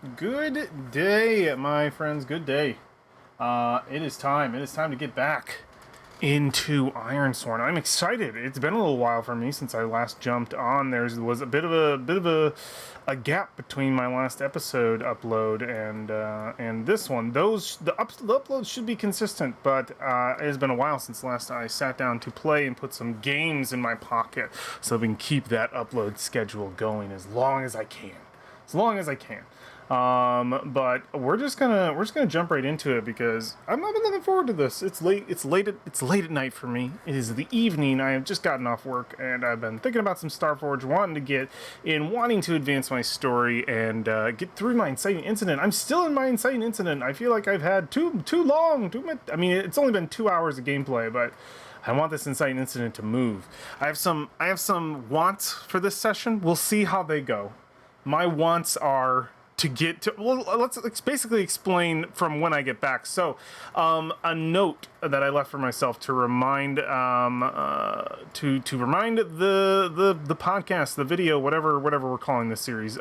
Good day, my friends. Good day. It is time. It is time to get back into Ironsworn. I'm excited. It's been a little while for me since I last jumped on. There was a bit of a gap between my last episode upload and this one. The uploads should be consistent, but it has been a while since last I sat down to play and put some games in my pocket, so we can keep that upload schedule going as long as I can. As long as I can. But we're just gonna jump right into it because I've been looking forward to this. It's late at night for me. It is the evening. I have just gotten off work and I've been thinking about some Starforged, wanting to advance my story and get through my inciting incident. I'm still in my inciting incident. I feel like I've had too long. I mean, it's only been 2 hours of gameplay, but I want this inciting incident to move. I have some wants for this session. We'll see how they go. My wants are to get to, well, let's basically explain from when I get back. So, a note that I left for myself to remind, to remind the podcast, the video, whatever we're calling this series.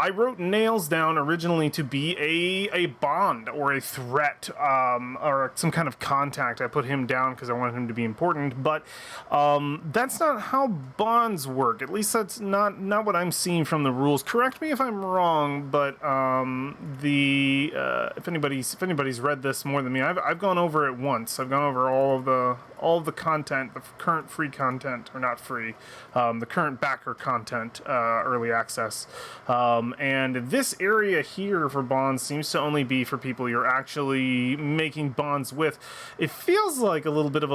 I wrote Nails down originally to be a bond or a threat, or some kind of contact. I put him down because I wanted him to be important, but that's not how bonds work. At least that's not what I'm seeing from the rules. Correct me if I'm wrong, but if anybody's read this more than me, I've gone over it once. I've gone over all of the content, the current free content, or not free, the current backer content, early access. And this area here for bonds seems to only be for people you're actually making bonds with. It feels like a little bit of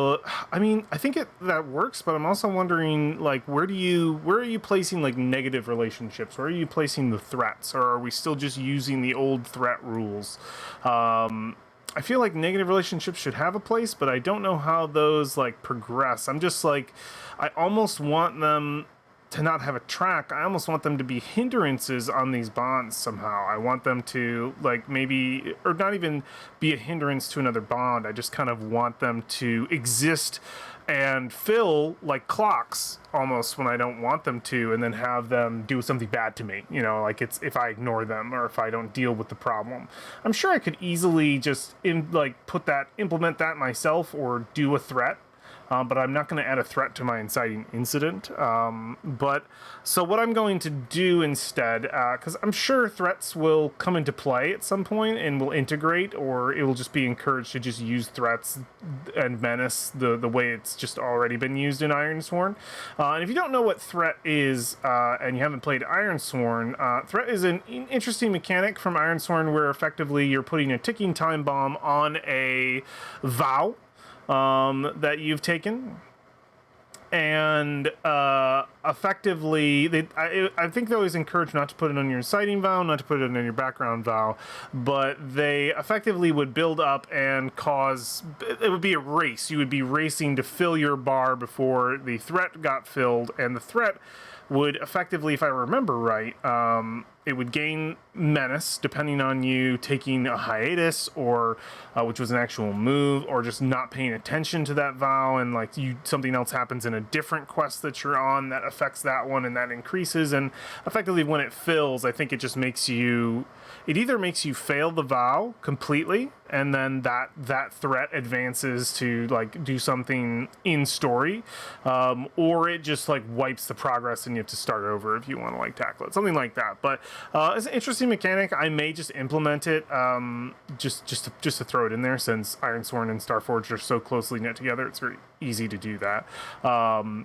I think that works, but I'm also wondering, like, where are you placing, like, negative relationships? Where are you placing the threats? Or are we still just using the old threat rules? I feel like negative relationships should have a place, but I don't know how those, like, progress. I'm just like, I almost want them to not have a track. I almost want them to be hindrances on these bonds somehow. I want them to, like, maybe, or not even be a hindrance to another bond. I just kind of want them to exist and fill like clocks almost when I don't want them to, and then have them do something bad to me. You know, like, it's if I ignore them or if I don't deal with the problem. I'm sure I could easily just implement that myself or do a threat. But I'm not going to add a threat to my inciting incident. But so what I'm going to do instead, because I'm sure threats will come into play at some point and will integrate, or it will just be encouraged to just use threats and menace the way it's just already been used in Ironsworn. And if you don't know what threat is, and you haven't played Ironsworn, threat is an interesting mechanic from Ironsworn where effectively you're putting a ticking time bomb on a vow that you've taken, and effectively I think they always encourage not to put it on your inciting vow, not to put it on your background vow, but they effectively would build up and cause, it would be a race. You would be racing to fill your bar before the threat got filled, and the threat would effectively, if I remember right, it would gain menace depending on you taking a hiatus, or which was an actual move, or just not paying attention to that vow, and like something else happens in a different quest that you're on that affects that one, and that increases. And effectively, when it fills, I think it just makes you, it either makes you fail the vow completely, and then that threat advances to like do something in story, or it just like wipes the progress and you have to start over if you want to like tackle it, something like that. But it's an interesting mechanic. I may just implement it, just to throw it in there, since Ironsworn and Starforged are so closely knit together. It's very easy to do that. For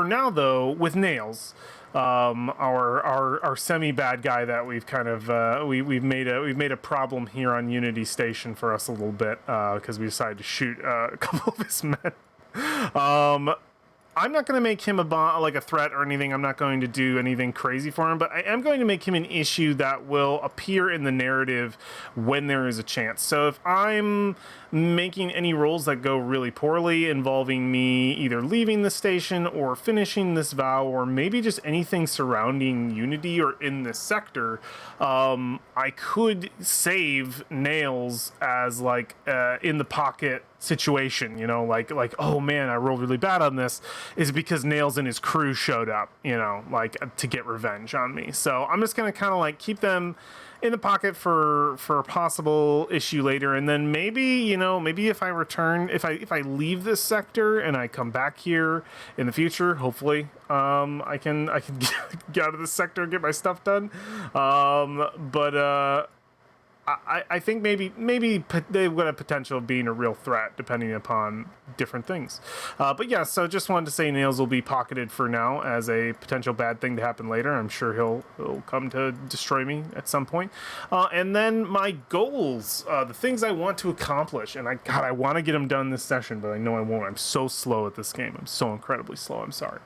now though, with Nails, our semi bad guy that we've kind of we've made a problem here on Unity Station for us a little bit, because we decided to shoot a couple of his men. I'm not going to make him like a threat or anything. I'm not going to do anything crazy for him, but I am going to make him an issue that will appear in the narrative when there is a chance. So if I'm making any rolls that go really poorly, involving me either leaving the station or finishing this vow, or maybe just anything surrounding Unity or in this sector, I could save Nails as like in the pocket situation, you know, like, oh man, I rolled really bad on this, is because Nails and his crew showed up, you know, like to get revenge on me. So I'm just gonna kind of like keep them in the pocket for a possible issue later, and then maybe, you know, maybe if I return, if I leave this sector and I come back here in the future, hopefully I can get out of this sector and get my stuff done. But I think maybe they've got a potential of being a real threat depending upon different things. But yeah, so just wanted to say Nails will be pocketed for now as a potential bad thing to happen later. I'm sure he'll come to destroy me at some point. And then my goals, the things I want to accomplish, and I want to get them done this session, but I know I won't. I'm so slow at this game. I'm so incredibly slow. I'm sorry.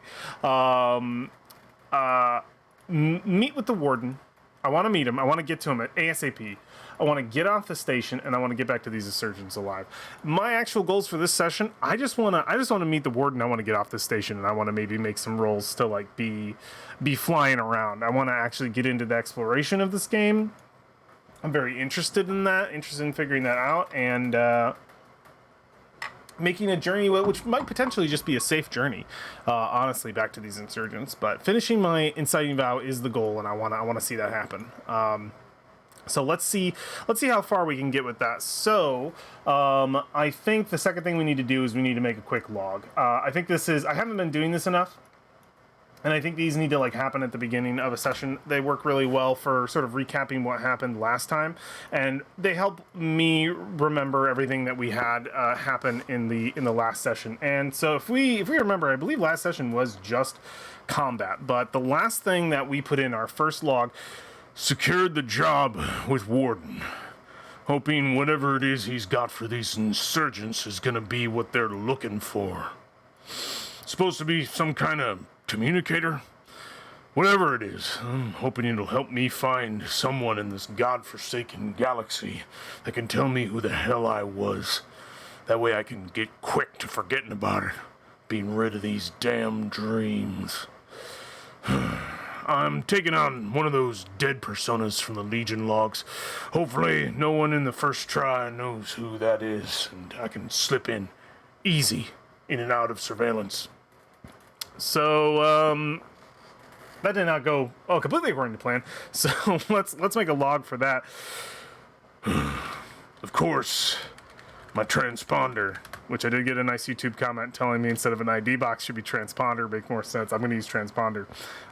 Meet with the warden. I want to meet him. I want to get to him at ASAP. I want to get off the station and I want to get back to these insurgents alive. My actual goals for this session, I just want to meet the warden. I want to get off the station and I want to maybe make some rolls to like be flying around. I want to actually get into the exploration of this game. I'm very interested in that, interested in figuring that out, and making a journey which might potentially just be a safe journey, honestly, back to these insurgents. But finishing my inciting vow is the goal, and I want to see that happen. So let's see how far we can get with that. So I think the second thing we need to do is we need to make a quick log. I haven't been doing this enough, and I think these need to like happen at the beginning of a session. They work really well for sort of recapping what happened last time, and they help me remember everything that we had happen in the last session. And so if we remember, I believe last session was just combat, but the last thing that we put in our first log: secured the job with Warden, hoping whatever it is he's got for these insurgents is gonna be what they're looking for. Supposed to be some kind of communicator? Whatever it is, I'm hoping it'll help me find someone in this godforsaken galaxy that can tell me who the hell I was. That way I can get quick to forgetting about it, being rid of these damn dreams. I'm taking on one of those dead personas from the Legion logs. Hopefully no one in the first try knows who that is, and I can slip in easy in and out of surveillance. So, that did not go completely according to plan. So let's make a log for that. Of course, my transponder, which I did get a nice YouTube comment telling me instead of an ID box should be transponder, make more sense. I'm going to use transponder.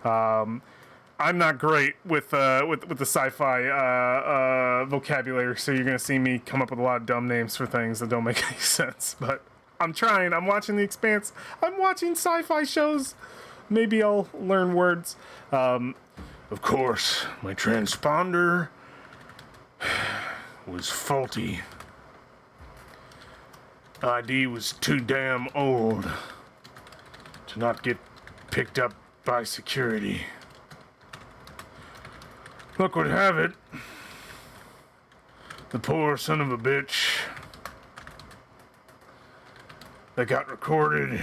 I'm not great with the sci-fi vocabulary, so you're going to see me come up with a lot of dumb names for things that don't make any sense. But I'm trying. I'm watching The Expanse. I'm watching sci-fi shows. Maybe I'll learn words. Of course, my transponder was faulty. ID was too damn old to not get picked up by security. Luck would have it, the poor son of a bitch that got recorded,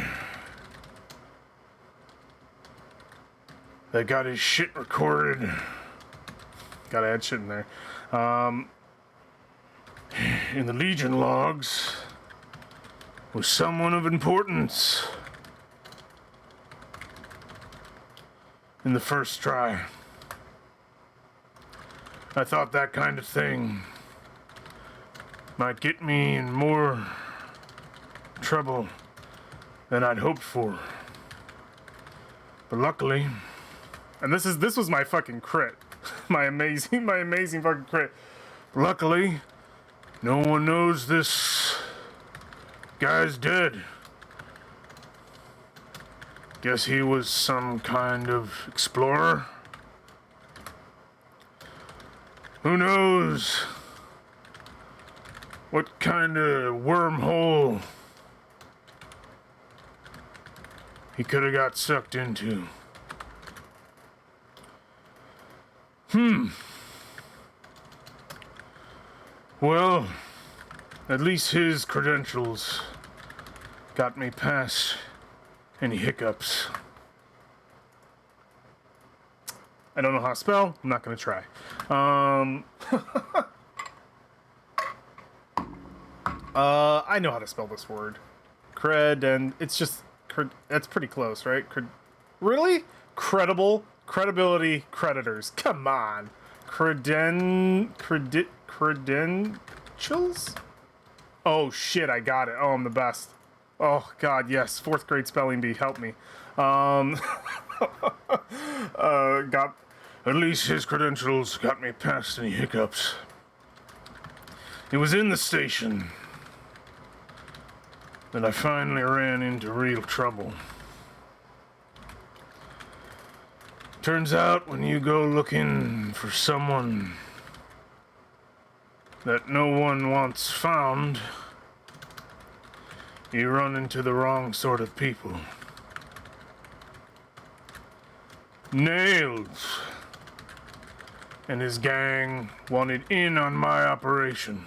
that got his shit recorded, gotta add shit in there, in the Legion logs, was someone of importance in the first try. I thought that kind of thing might get me in more trouble than I'd hoped for. But luckily, and this was my fucking crit. my amazing fucking crit. Luckily, no one knows this guy's dead. Guess he was some kind of explorer. Who knows what kind of wormhole he could have got sucked into. Well, at least his credentials got me past any hiccups. I don't know how to spell. I'm not going to try. I know how to spell this word. Cred, and it's just that's pretty close, right? Really? Credibility, creditors. Come on. Credentials? Oh shit, I got it. Oh, I'm the best. Oh god, yes. 4th grade spelling bee, help me. Got at least his credentials got me past any hiccups. It was in the station that I finally ran into real trouble. Turns out when you go looking for someone that no one wants found, you run into the wrong sort of people. Nails and his gang wanted in on my operation.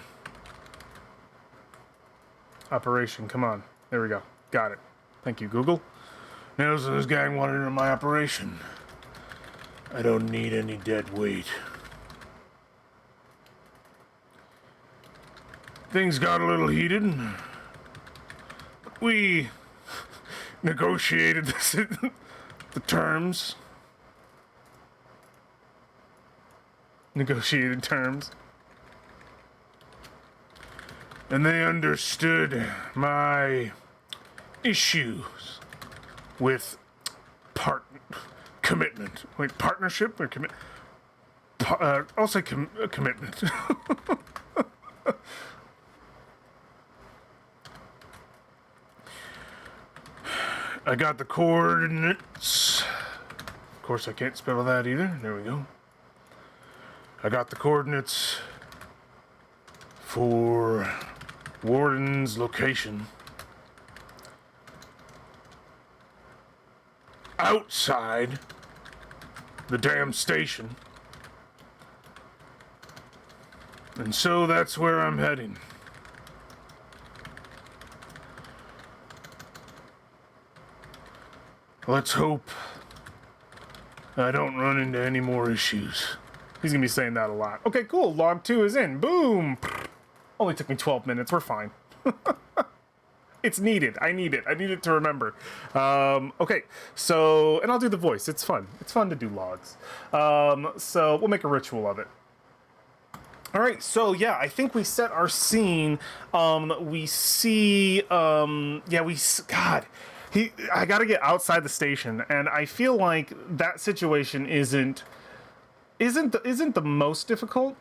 Operation, come on. There we go. Got it. Thank you, Google. Nails and his gang wanted in on my operation. I don't need any dead weight. Things got a little heated. We negotiated the terms. Negotiated terms. And they understood my issues with commitment. Wait, partnership or commit? I'll say commitment. I got the coordinates. Of course, I can't spell that either. There we go. I got the coordinates for Warden's location. Outside the damn station. And so that's where I'm heading. Let's hope I don't run into any more issues. He's gonna be saying that a lot. Okay, cool. Log 2 is in. Boom! Only took me 12 minutes. We're fine. It's needed. I need it. I need it to remember. Okay, so, and I'll do the voice. It's fun. It's fun to do logs. So we'll make a ritual of it. All right, so yeah, I think we set our scene. We see, God, I gotta get outside the station, and I feel like that situation isn't the most difficult.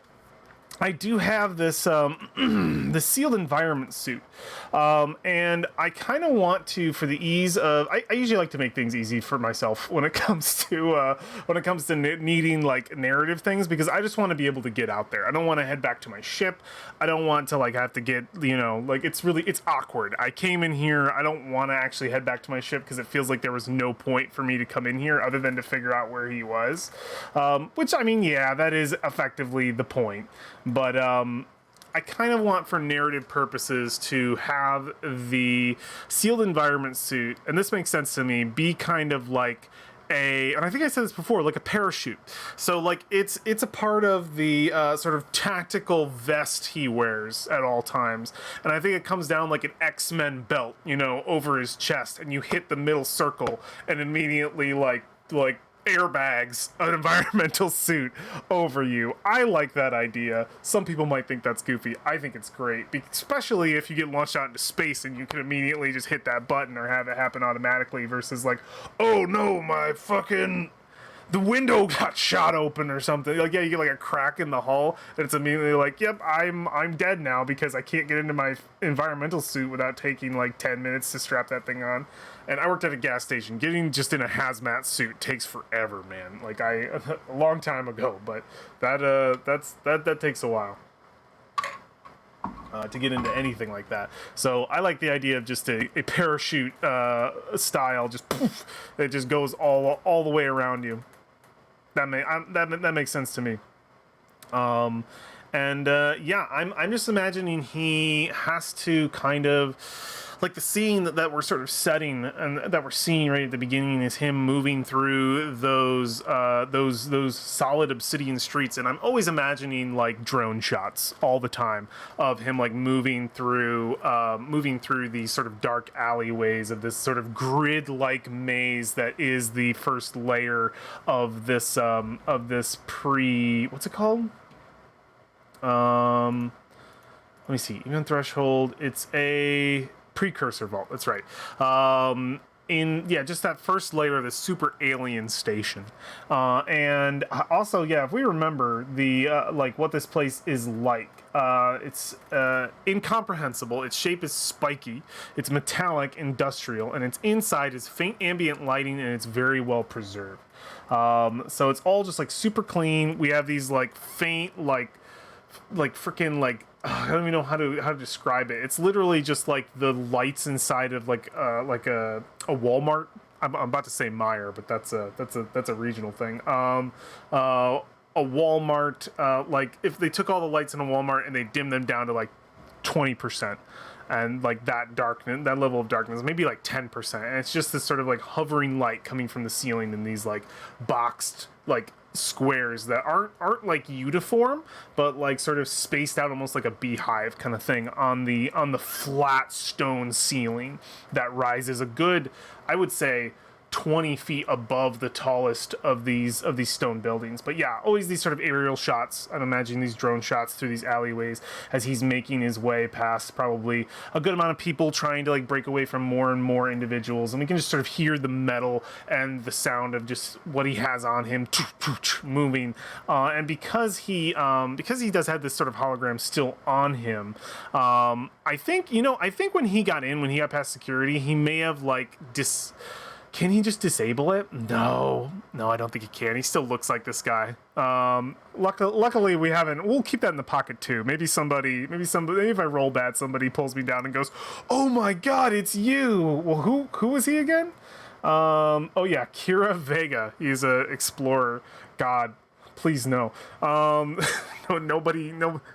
I do have this the sealed environment suit, and I kind of want to, for the ease of, I usually like to make things easy for myself when it comes to needing like narrative things, because I just want to be able to get out there. I don't want to head back to my ship. I don't want to like have to get, like it's awkward. I came in here. I don't want to actually head back to my ship because it feels like there was no point for me to come in here other than to figure out where he was, which, I mean, yeah, that is effectively the point. But I kind of want, for narrative purposes, to have the sealed environment suit, and this makes sense to me, be kind of like and I think I said this before, like a parachute. So like it's a part of the sort of tactical vest he wears at all times, and I think it comes down like an X-Men belt, over his chest, and you hit the middle circle, and immediately like airbags an environmental suit over you. I like that idea. Some people might think that's goofy. I think it's great, especially if you get launched out into space and you can immediately just hit that button or have it happen automatically versus like, oh no, the window got shot open or something. Like, yeah, you get like a crack in the hull, and it's immediately like, yep, I'm dead now because I can't get into my environmental suit without taking like 10 minutes to strap that thing on. And I worked at a gas station. Getting just in a hazmat suit takes forever, man. Like a long time ago, but that takes a while. To get into anything like that. So I like the idea of just a parachute style, just poof, it just goes all the way around you. That makes sense to me. Yeah, I'm just imagining he has to kind of like the scene that we're sort of setting and that we're seeing right at the beginning is him moving through those solid obsidian streets, and I'm always imagining like drone shots all the time of him like moving through these sort of dark alleyways of this sort of grid-like maze that is the first layer of this what's it called? Let me see. Even threshold. It's a precursor vault. That's right. Just that first layer of this super alien station, and also, yeah, if we remember the like what this place is like, it's incomprehensible. Its shape is spiky. It's metallic, industrial, and its inside is faint ambient lighting, and it's very well preserved. So it's all just like super clean. We have these like faint like freaking like I don't even know how to describe it. It's literally just like the lights inside of like a Walmart. I'm about to say Meijer, but that's a regional thing. A Walmart, like if they took all the lights in a Walmart and they dimmed them down to like 20%, and like that level of darkness, maybe like 10%, and it's just this sort of like hovering light coming from the ceiling in these like boxed like squares that aren't like uniform, but like sort of spaced out almost like a beehive kind of thing on the flat stone ceiling that rises a good, I would say, 20 feet above the tallest of these stone buildings. But yeah, always these sort of aerial shots. I'm imagining these drone shots through these alleyways as he's making his way past probably a good amount of people trying to like break away from more and more individuals, and we can just sort of hear the metal and the sound of just what he has on him moving. And because he does have this sort of hologram still on him, I think when he got past security, he may have like Can he just disable it? No, I don't think he can. He still looks like this guy. Luckily we haven't. We'll keep that in the pocket too. Maybe if I roll bad, somebody pulls me down and goes, "Oh my God, it's you." Well, who is he again? Oh yeah, Kira Vega. He's a explorer. God, please no. No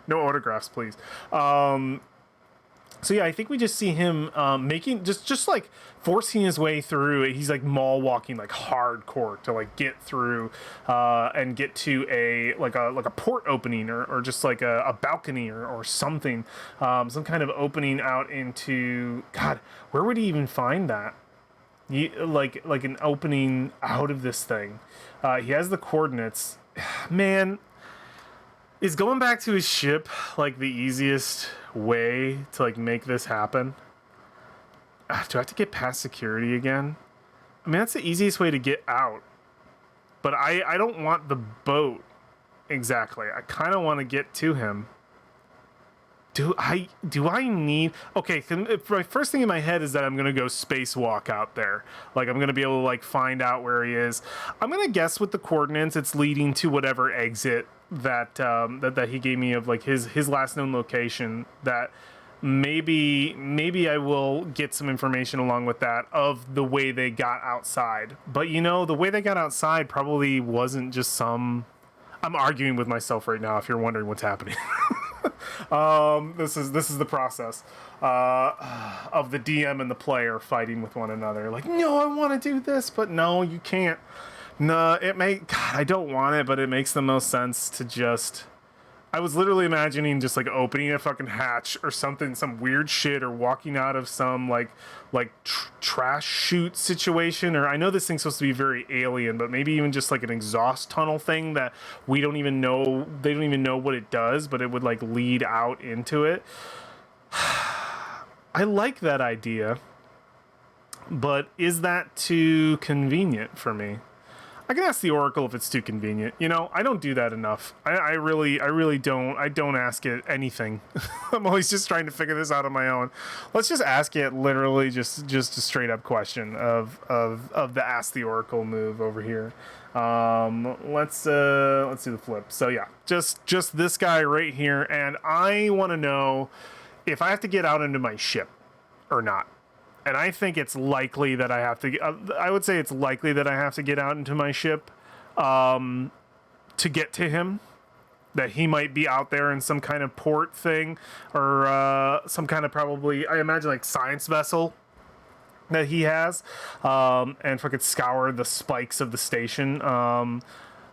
autographs, please. So yeah, I think we just see him making just like forcing his way through. He's like mall walking like hardcore to like get through and get to a port opening or just like a balcony or something, some kind of opening out into, God, where would he even find that? Like an opening out of this thing. He has the coordinates. Man, is going back to his ship like the easiest way to like make this happen? Do I have to get past security again? I mean, that's the easiest way to get out, but I don't want the boat exactly. I kind of want to get to him. Do I need... Okay, my first thing in my head is that I'm gonna go spacewalk out there. Like, I'm gonna be able to like find out where he is. I'm gonna guess with the coordinates it's leading to whatever exit that he gave me of like his last known location. That maybe I will get some information along with that of the way they got outside. But the way they got outside probably wasn't just some... I'm arguing with myself right now if you're wondering what's happening. This is the process of the DM and the player fighting with one another. Like, no, I want to do this, but no, you can't. No, God, I don't want it, but it makes the most sense to just... I was literally imagining just like opening a fucking hatch or something, some weird shit, or walking out of some trash chute situation. Or I know this thing's supposed to be very alien, but maybe even just like an exhaust tunnel thing that we don't even know. They don't even know what it does, but it would like lead out into it. I like that idea, but is that too convenient for me? I can ask the Oracle if it's too convenient. I don't do that enough. I really don't. I don't ask it anything. I'm always just trying to figure this out on my own. Let's just ask it literally just a straight up question of the Ask the Oracle move over here. Let's do the flip. So yeah, just this guy right here, and I want to know if I have to get out into my ship or not. And I think it's likely that I have to... I would say it's likely that I have to get out into my ship to get to him. that he might be out there in some kind of port thing, or some kind of, probably, I imagine, like science vessel that he has, and if I could scour the spikes of the station.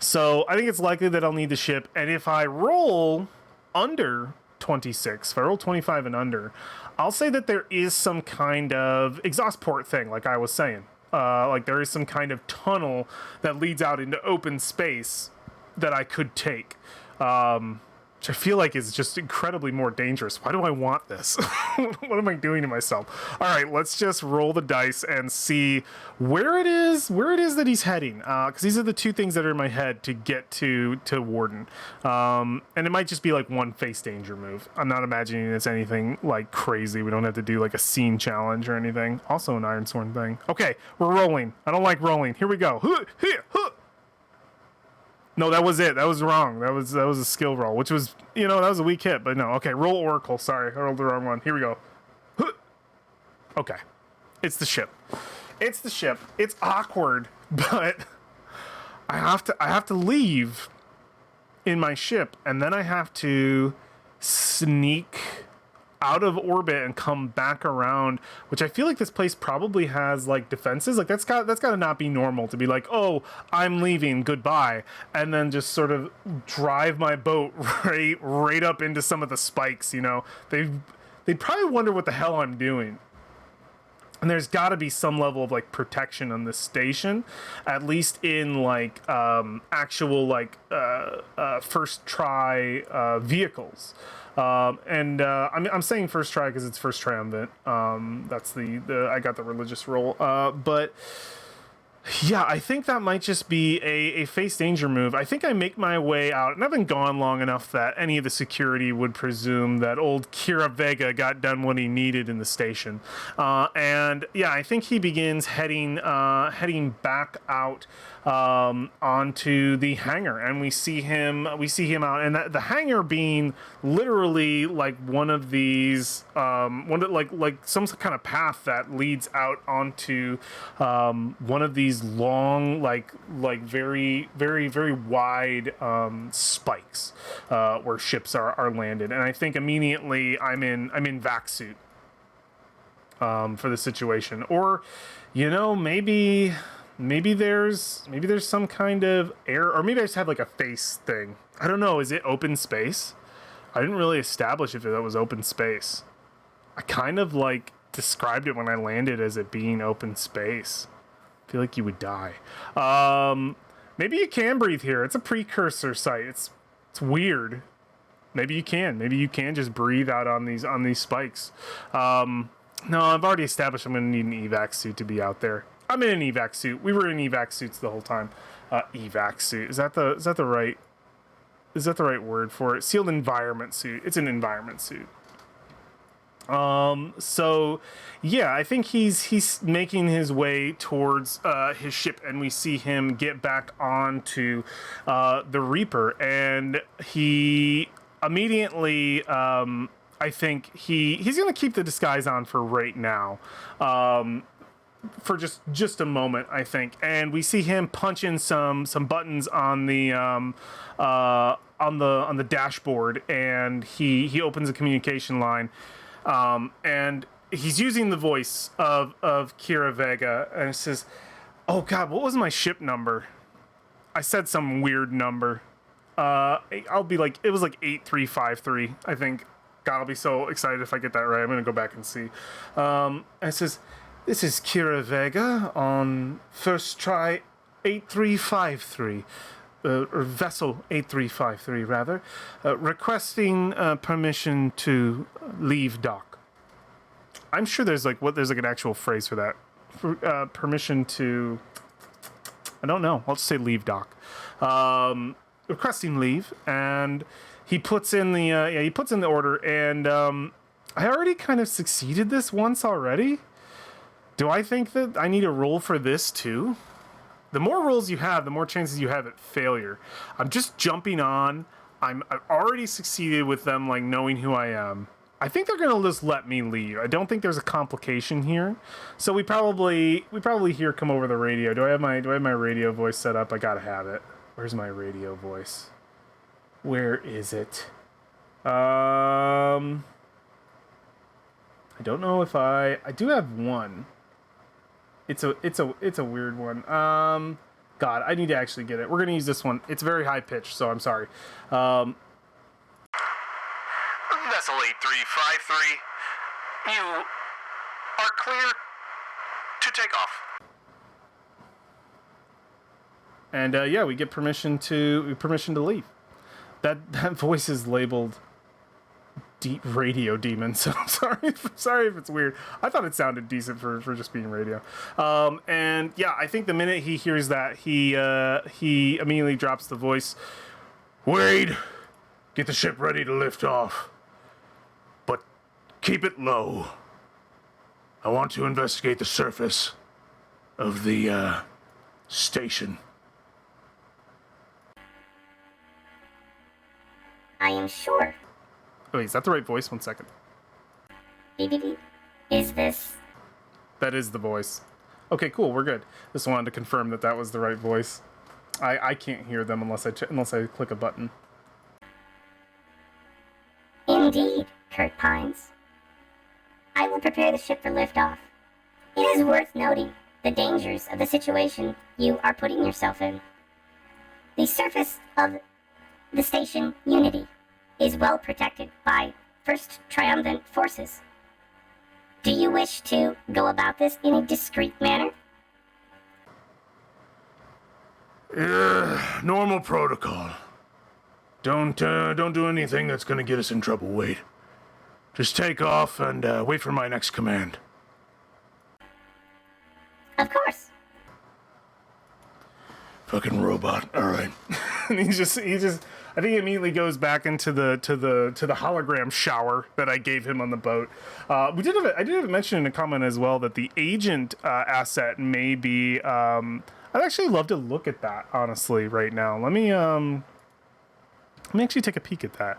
So I think it's likely that I'll need the ship, and if I roll under 26, if I roll 25 and under, I'll say that there is some kind of exhaust port thing, like I was saying. Like there is some kind of tunnel that leads out into open space that I could take. Which I feel like is just incredibly more dangerous. Why do I want this? What am I doing to myself? All right, let's just roll the dice and see where it is that he's heading. Because these are the two things that are in my head to get to Warden. And it might just be like one face danger move. I'm not imagining it's anything like crazy. We don't have to do like a scene challenge or anything. Also an Ironsworn thing. Okay, we're rolling. I don't like rolling. Here we go. No, that was it. That was wrong. That was a skill roll, which was, that was a weak hit, but no. Okay, roll Oracle. Sorry, I rolled the wrong one. Here we go. Okay. It's the ship. It's the ship. It's awkward, but I have to leave in my ship, and then I have to sneak out of orbit and come back around, which I feel like this place probably has like defenses. Like that's got to not be normal to be like, oh, I'm leaving, goodbye, and then just sort of drive my boat right up into some of the spikes. They'd probably wonder what the hell I'm doing. And there's got to be some level of like protection on this station, at least in like actual like first try vehicles. I'm saying first try because it's first triumvirate. That's the I got the religious roll. But yeah, I think that might just be a face danger move. I think I make my way out, and I've been gone long enough that any of the security would presume that old Kira Vega got done what he needed in the station. And yeah, I think he begins heading back out onto the hangar, and we see him out, and the hangar being literally like one of these like some kind of path that leads out onto one of these long like very very very wide spikes where ships are landed. And I think immediately I'm in vac suit for the situation. Or maybe there's some kind of air, or maybe I just have like a face thing. I don't know. Is it open space? I didn't really establish if that was open space. I kind of like described it when I landed as it being open space. I feel like you would die. Maybe you can breathe here. It's a precursor site. It's weird. Maybe you can just breathe out on these spikes. No, I've already established I'm going to need an evac suit to be out there. I'm in an evac suit. We were in evac suits the whole time. Evac suit. Is that the right word for it? Sealed environment suit. It's an environment suit. So yeah, I think he's making his way towards his ship, and we see him get back onto the Reaper, and he immediately I think he's gonna keep the disguise on for right now. For just a moment, I think, and we see him punch in some buttons on the dashboard, and he opens a communication line, and he's using the voice of Kira Vega, and it says, "Oh God, what was my ship number? I said some weird number. I'll be like, it was like 8353, I think. God, I'll be so excited if I get that right. I'm gonna go back and see." And it says, "This is Kira Vega on first try 8353, or vessel 8353 rather, requesting permission to leave dock." I'm sure there's like an actual phrase for that. Permission to, I don't know. I'll just say leave dock. Requesting leave, and he puts in the order, and I already kind of succeeded this once already. Do I think that I need a roll for this too? The more rolls you have, the more chances you have at failure. I'm just jumping on. I've already succeeded with them like knowing who I am. I think they're gonna just let me leave. I don't think there's a complication here. So we probably hear come over the radio. Do I have my radio voice set up? I gotta have it. Where's my radio voice? Where is it? I don't know if I do have one. It's a weird one. God, I need to actually get it. We're gonna use this one. It's very high pitched, so I'm sorry. Vessel 8353, you are clear to take off. And yeah, we get permission to leave. That voice is labeled Deep Radio Demon, so I'm sorry if it's weird. I thought it sounded decent for just being radio. And yeah, I think the minute he hears that, he immediately drops the voice. Wade, get the ship ready to lift off, but keep it low. I want to investigate the surface of the station. I am sure. Oh, is that the right voice? 1 second. Beep, beep, beep. Is this? That is the voice. Okay, cool. We're good. Just wanted to confirm that was the right voice. I can't hear them unless I click a button. Indeed, Kurt Pines. I will prepare the ship for liftoff. It is worth noting the dangers of the situation you are putting yourself in. The surface of the station Unity is well protected by First Triumvirate forces. Do you wish to go about this in a discreet manner? Normal protocol. Don't do anything that's gonna get us in trouble, Wade. Just take off and wait for my next command. Of course. Fucking robot. All right. And he just I think he immediately goes back into the hologram shower that I gave him on the boat. I did have mention in a comment as well that the agent asset may be. I'd actually love to look at that honestly right now. Let me actually take a peek at that.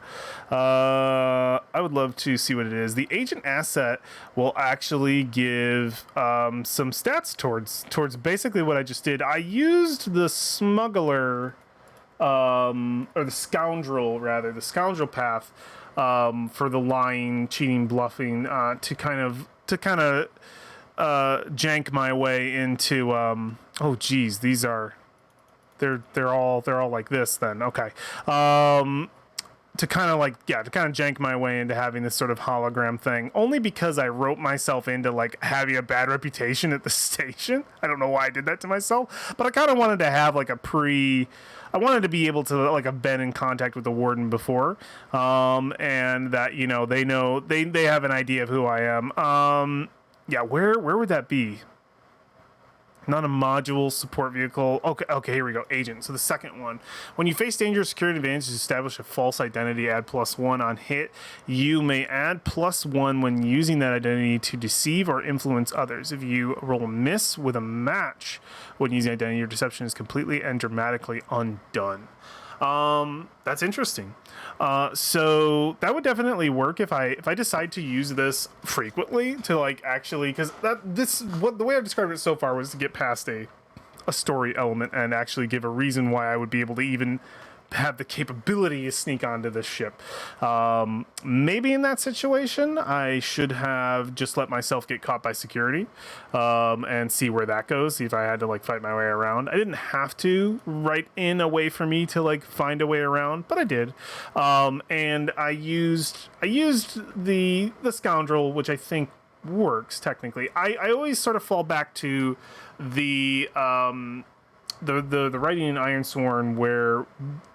I would love to see what it is. The agent asset will actually give some stats towards basically what I just did. I used the smuggler, or the scoundrel path for the lying, cheating, bluffing to kind of jank my way into. Oh, geez, these are. They're all like this then. Okay. To kind of jank my way into having this sort of hologram thing, only because I wrote myself into like having a bad reputation at the station. I don't know why I did that to myself, but I kind of wanted to have like I wanted to be able to like have been in contact with the warden before, and that they have an idea of who I am. Yeah, where would that be? Not a module, support vehicle. Okay, here we go. Agent. So the second one. When you face danger, security advantage, establish a false identity, add +1 on hit. You may add +1 when using that identity to deceive or influence others. If you roll a miss with a match when using identity, your deception is completely and dramatically undone. That's interesting. So that would definitely work if I decide to use this frequently to like actually, because the way I've described it so far was to get past a story element and actually give a reason why I would be able to even have the capability to sneak onto this ship. Maybe in that situation, I should have just let myself get caught by security and see where that goes. See if I had to like fight my way around. I didn't have to write in a way for me to like find a way around, but I did. And I used the scoundrel, which I think works technically. I always sort of fall back to the writing in Ironsworn where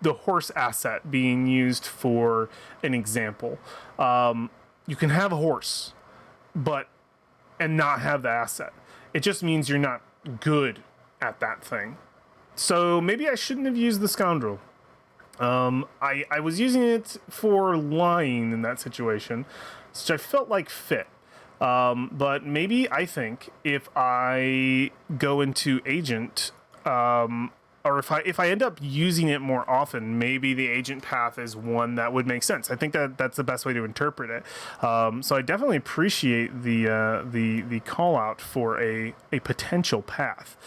the horse asset being used for an example. You can have a horse, and not have the asset. It just means you're not good at that thing. So maybe I shouldn't have used the scoundrel. I was using it for lying in that situation, which I felt like fit. But maybe I think if I go into agent, or if I end up using it more often, maybe the agent path is one that would make sense. I think that's the best way to interpret it. So I definitely appreciate the call out for a potential path.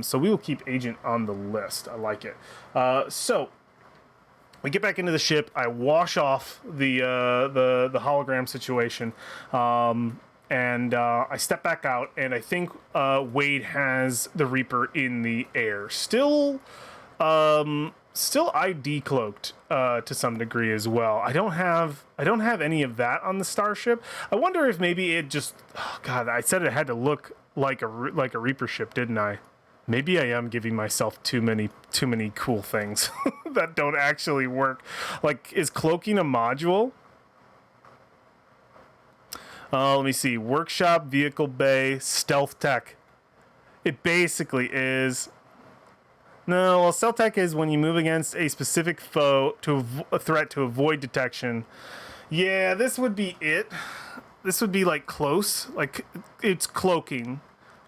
So we will keep agent on the list. I like it. So We get back into the ship. I wash off the hologram situation, and I step back out, and I think Wade has the Reaper in the air, still ID cloaked to some degree as well. I don't have any of that on the starship. I wonder if maybe it just, oh God, I said it had to look like a Reaper ship, didn't I? Maybe I am giving myself too many cool things that don't actually work. Like, is cloaking a module? Let me see. Workshop, vehicle bay, stealth tech. It basically is. No, well, stealth tech is when you move against a specific foe to a threat to avoid detection. Yeah, this would be it. This would be like close. Like, it's cloaking.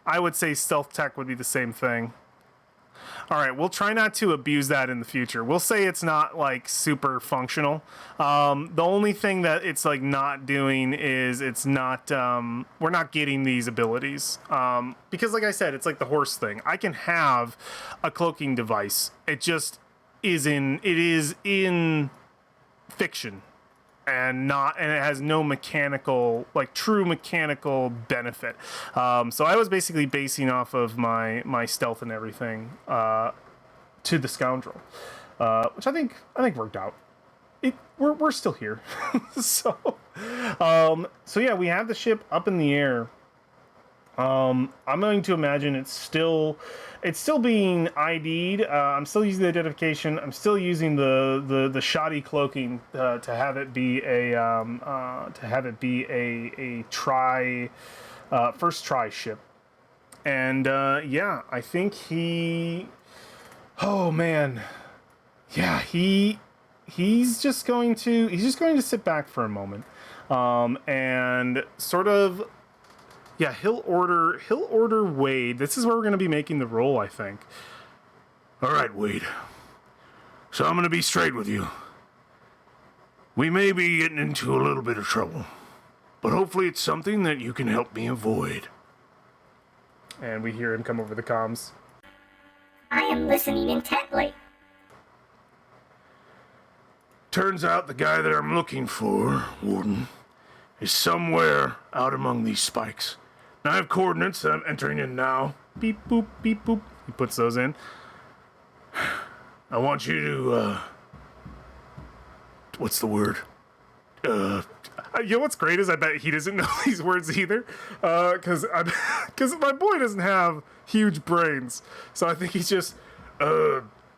I would say stealth tech would be the same thing. All right, we'll try not to abuse that in the future. We'll say it's not like super functional. The only thing that it's like not doing is it's not, we're not getting these abilities. Because like I said, it's like the horse thing. I can have a cloaking device. It just is in fiction. And it has no mechanical, like true mechanical benefit. So I was basically basing off of my stealth and everything to the scoundrel, which I think worked out. We're still here, so yeah, we have the ship up in the air. I'm going to imagine it's still being ID'd. I'm still using the identification. I'm still using the shoddy cloaking to have it be a first try ship. And yeah, I think oh man, yeah, he's just going to sit back for a moment, and sort of. Yeah, he'll order Wade. This is where we're going to be making the roll, I think. All right, Wade. So I'm going to be straight with you. We may be getting into a little bit of trouble, but hopefully it's something that you can help me avoid. And we hear him come over the comms. I am listening intently. Turns out the guy that I'm looking for, Warden, is somewhere out among these spikes. Now I have coordinates that I'm entering in now. Beep, boop, beep, boop. He puts those in. I want you to, what's the word? You know what's great is I bet he doesn't know these words either. Because my boy doesn't have huge brains. So I think he's just,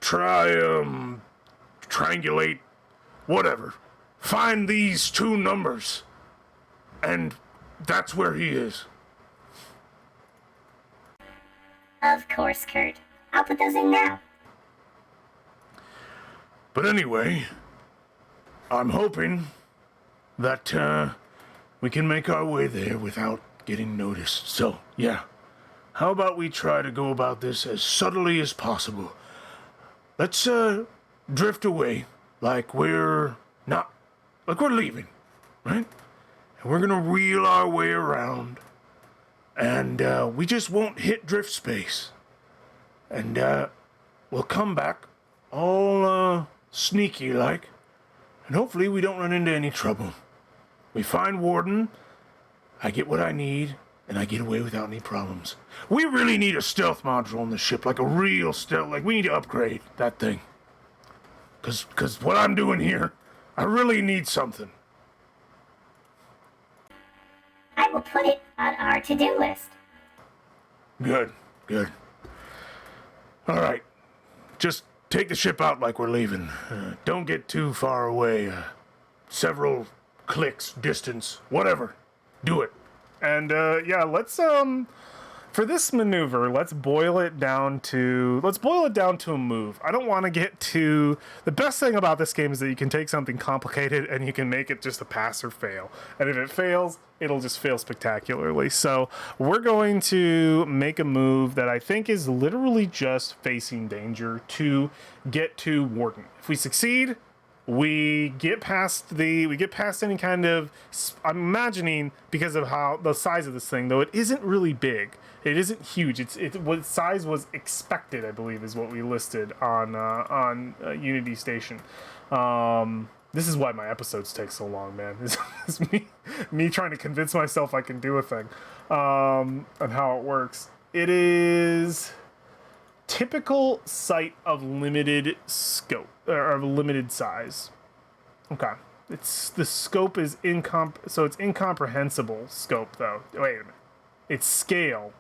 triangulate, whatever. Find these two numbers. And that's where he is. Of course, Kurt. I'll put those in now. But anyway, I'm hoping that we can make our way there without getting noticed. So, yeah. How about we try to go about this as subtly as possible? Let's drift away like we're leaving, right? And we're gonna reel our way around, and we just won't hit drift space. And we'll come back all sneaky like, and hopefully we don't run into any trouble. We find Warden, I get what I need, and I get away without any problems. We really need a stealth module on the ship, like a real stealth, like we need to upgrade that thing. Cause what I'm doing here, I really need something. I will put it on our to-do list. Good. All right. Just take the ship out like we're leaving. Don't get too far away. Several clicks distance, whatever. Do it. And yeah, let's for this maneuver, let's boil it down to a move. I don't want to get too. The best thing about this game is that you can take something complicated and you can make it just a pass or fail. And if it fails, it'll just fail spectacularly. So we're going to make a move that I think is literally just facing danger to get to Warden. If we succeed, we get past any kind of, I'm imagining, because of how the size of this thing, though it isn't really big, it isn't huge, it's what size was expected, I believe, is what we listed on Unity Station. This is why my episodes take so long, man. It's me trying to convince myself I can do a thing, and how it works. It is typical site of limited scope, or of limited size. Okay, the scope is so it's incomprehensible scope, though. Wait a minute, its scale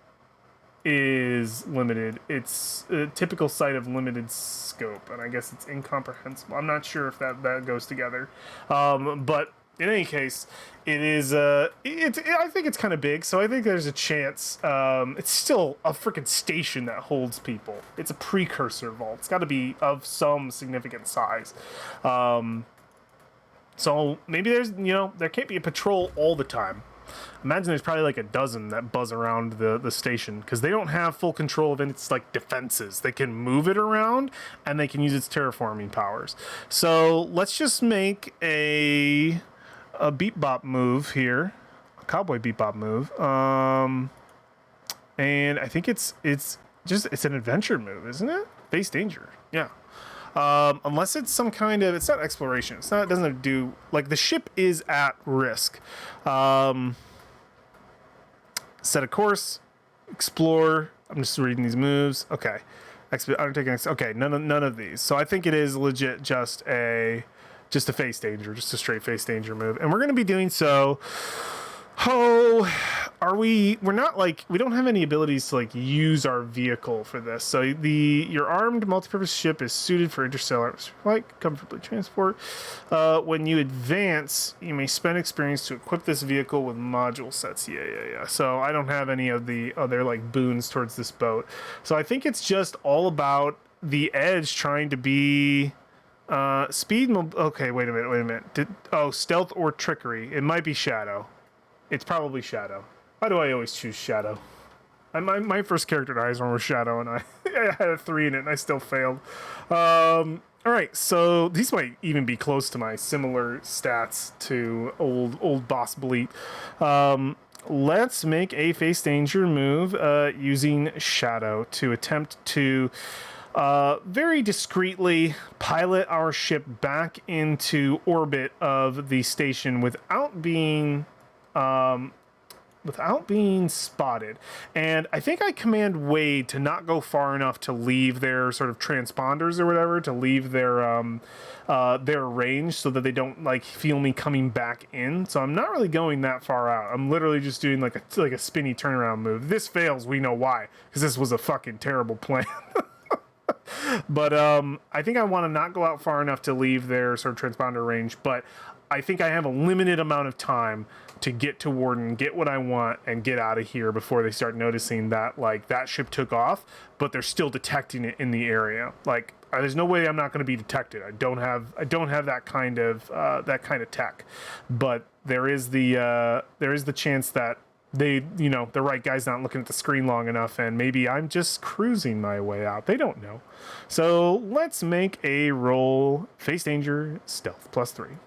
is limited. It's a typical site of limited scope, and I guess it's incomprehensible. I'm not sure if that goes together, but in any case, it is. I think it's kind of big, so I think there's a chance. It's still a freaking station that holds people. It's a precursor vault. It's got to be of some significant size. So maybe there can't be a patrol all the time. Imagine there's probably like a dozen that buzz around the station, because they don't have full control of its like defenses. They can move it around, and they can use its terraforming powers. So let's just make a beep bop move here, a cowboy beep bop move. And I think it's an adventure move, isn't it? Face danger, yeah. Unless it's some kind of, it's not exploration. It doesn't do, like, the ship is at risk. Set a course, explore. I'm just reading these moves. Okay. Okay, none of these. So I think it is legit just a face danger, just a straight face danger move. And we're going to be doing so. We're not like, we don't have any abilities to like use our vehicle for this. So your armed multi-purpose ship is suited for interstellar flight, comfortably transport. When you advance, you may spend experience to equip this vehicle with module sets. Yeah. So I don't have any of the other like boons towards this boat. So I think it's just all about the Edge trying to be speed. Okay, wait a minute. Stealth or trickery. It might be Shadow. It's probably Shadow. Why do I always choose Shadow? My first character to Eyes was Shadow, and I had a 3 in it, and I still failed. All right, so these might even be close to my similar stats to old Boss Bleat. Let's make a face danger move using Shadow to attempt to very discreetly pilot our ship back into orbit of the station without being spotted. And I think I command Wade to not go far enough to leave their sort of transponders or whatever, to leave their range, so that they don't like feel me coming back in. So I'm not really going that far out. I'm literally just doing like a spinny turnaround move. This fails, we know why, because this was a fucking terrible plan. But I think I want to not go out far enough to leave their sort of transponder range, but I think I have a limited amount of time to get to Warden, get what I want, and get out of here before they start noticing that like that ship took off, but they're still detecting it in the area. Like, there's no way I'm not going to be detected. I don't have that kind of tech, but there is the chance that the right guy's not looking at the screen long enough, and maybe I'm just cruising my way out. They don't know. So let's make a roll. Face danger, stealth, +3.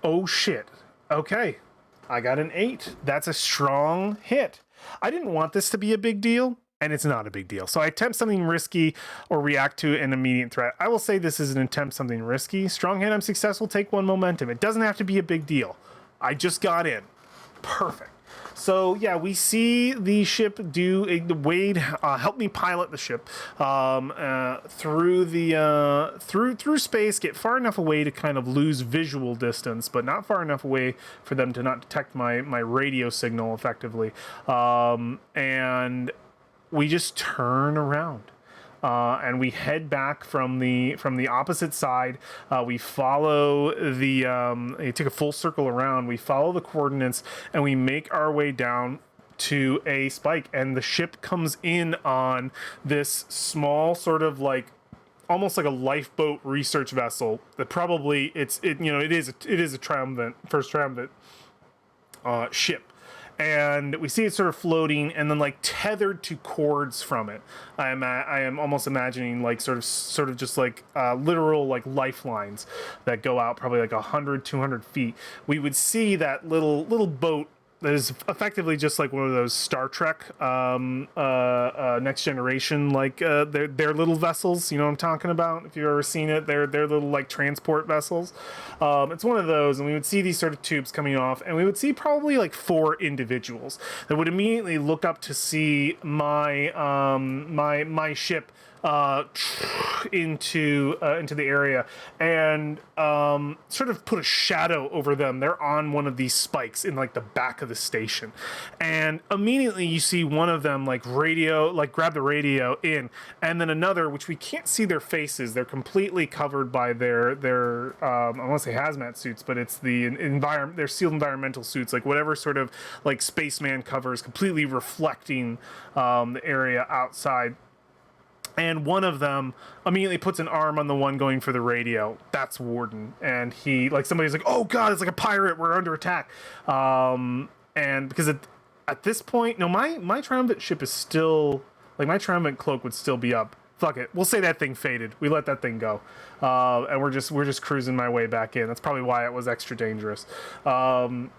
Oh shit. Okay. I got an 8. That's a strong hit. I didn't want this to be a big deal, and it's not a big deal. So I attempt something risky or react to an immediate threat. I will say this is an attempt something risky. Strong hit, I'm successful, take 1 momentum. It doesn't have to be a big deal. I just got in. Perfect. So yeah, we see the ship Wade help me pilot the ship through space, get far enough away to kind of lose visual distance, but not far enough away for them to not detect my radio signal effectively. And we just turn around. And we head back from the opposite side. We follow you take a full circle around. We follow the coordinates, and we make our way down to a spike. And the ship comes in on this small sort of like, almost like a lifeboat research vessel. That probably it is a triumphant ship. and we see it sort of floating and then like tethered to cords from it. I am almost imagining like sort of just like literal like lifelines that go out probably like 100, 200 feet. We would see that little boat that is effectively just like one of those Star Trek Next Generation, like their little vessels. You know what I'm talking about? If you've ever seen it, they're little like transport vessels. It's one of those, and we would see these sort of tubes coming off, and we would see probably like 4 individuals that would immediately look up to see my my ship into the area, and sort of put a shadow over them. They're on one of these spikes in like the back of the station, and immediately you see one of them like grab the radio in, and then another, which we can't see their faces. They're completely covered by their I want to say hazmat suits, but it's the environment. They're sealed environmental suits, like whatever sort of like spaceman covers, completely reflecting the area outside. And one of them immediately puts an arm on the one going for the radio. That's Warden. And he, like, somebody's like, oh God, it's like a pirate. We're under attack. And because at this point, no, my triumphant ship is still, like, my triumphant cloak would still be up. Fuck it. We'll say that thing faded. We let that thing go. And we're just cruising my way back in. That's probably why it was extra dangerous. One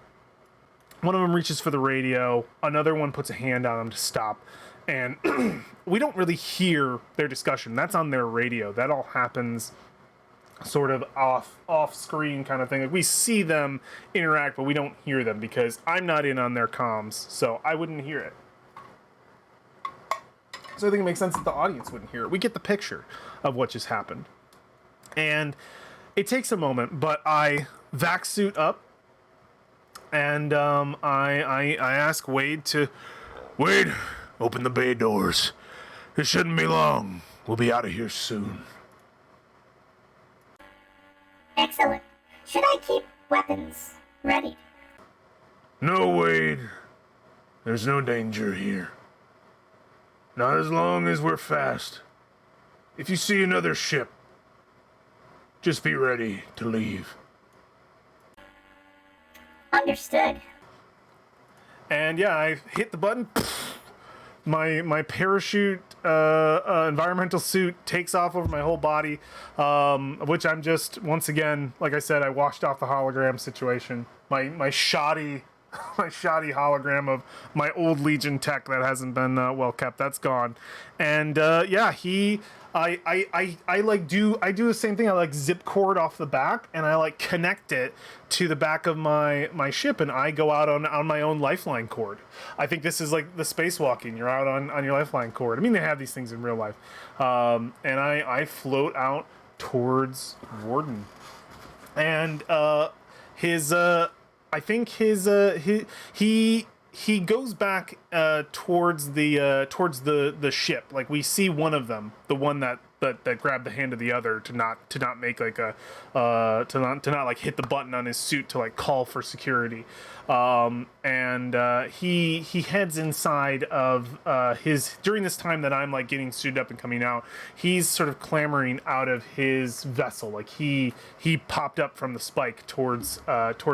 of them reaches for the radio. Another one puts a hand on him to stop. And we don't really hear their discussion. That's on their radio. That all happens sort of off screen kind of thing. Like we see them interact, but we don't hear them because I'm not in on their comms, so I wouldn't hear it. So I think it makes sense that the audience wouldn't hear it. We get the picture of what just happened. And it takes a moment, but I vac suit up, and I ask Wade to... Wade, open the bay doors. It shouldn't be long. We'll be out of here soon. Excellent. Should I keep weapons ready? No, Wade. There's no danger here. Not as long as we're fast. If you see another ship, just be ready to leave. Understood. And yeah, I hit the button. My parachute environmental suit takes off over my whole body, which I'm just, once again, like I said, I washed off the hologram situation. My shoddy hologram of my old Legion tech that hasn't been well kept, that's gone. And yeah, I do the same thing. I like zip cord off the back, and I like connect it to the back of my ship, and I go out on my own lifeline cord. I think this is like the spacewalking. You're out on your lifeline cord. I mean, they have these things in real life. And I float out towards Warden, and he goes back towards the ship. Like we see one of them, the one that grabbed the hand of the other to not make like a to not like hit the button on his suit to like call for security. And he heads inside of his, during this time that I'm like getting suited up and coming out, he's sort of clambering out of his vessel. Like he popped up from the spike towards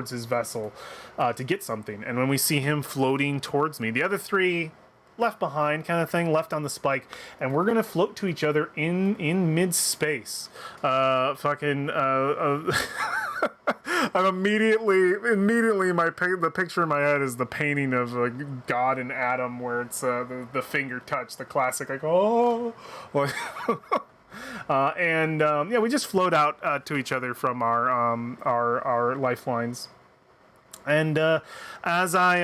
his vessel to get something. And when we see him floating towards me, the other 3 left behind kind of thing, left on the spike, and we're gonna float to each other in mid-space. I'm immediately the picture in my head is the painting of like God and Adam, where it's the finger touch, the classic like oh. Yeah, we just float out to each other from our lifelines. And as I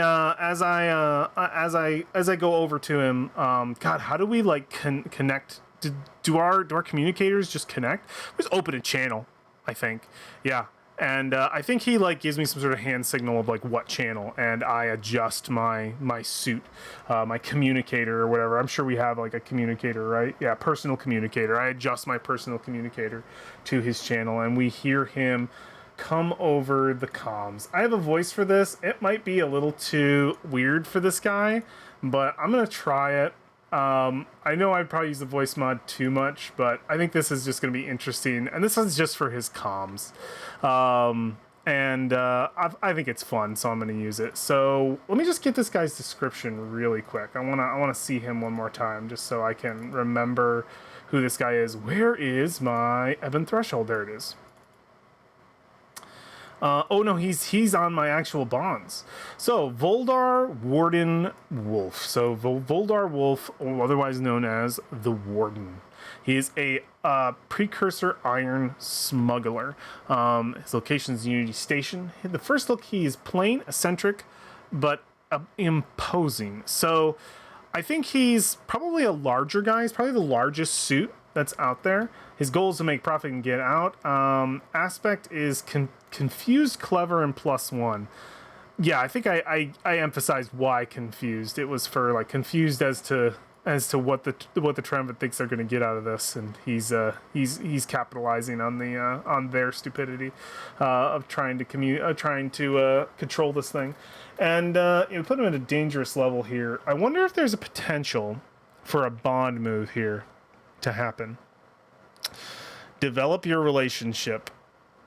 go over to him, God, how do we like connect? Do our communicators just connect? We just open a channel, I think. Yeah, and I think he like gives me some sort of hand signal of like what channel, and I adjust my suit, my communicator or whatever. I'm sure we have like a communicator, right? Yeah, personal communicator. I adjust my personal communicator to his channel, and we hear him come over the comms. I have a voice for this. It might be a little too weird for this guy, but I'm gonna try it. I know I'd probably use the voice mod too much, but I think this is just gonna be interesting, and this is just for his comms. and I think it's fun, so I'm going to use it. So let me just get this guy's description really quick. I wanna see him one more time, just so I can remember who this guy is. Where is my Ebon Threshold? There it is. Oh no, he's on my actual bonds. So Voldar Warden Wolf. So Voldar Wolf, otherwise known as the Warden. He is a precursor iron smuggler. His location is Unity Station. The first look, he is plain, eccentric, but imposing. So I think he's probably a larger guy. He's probably the largest suit that's out there. His goal is to make profit and get out. Aspect is confused, clever, and +1. Yeah, I think I emphasized why confused. It was for like confused as to what the Triumvirate thinks they're going to get out of this, and he's capitalizing on the on their stupidity of trying to control this thing, and put him at a dangerous level here. I wonder if there's a potential for a bond move here to happen. Develop your relationship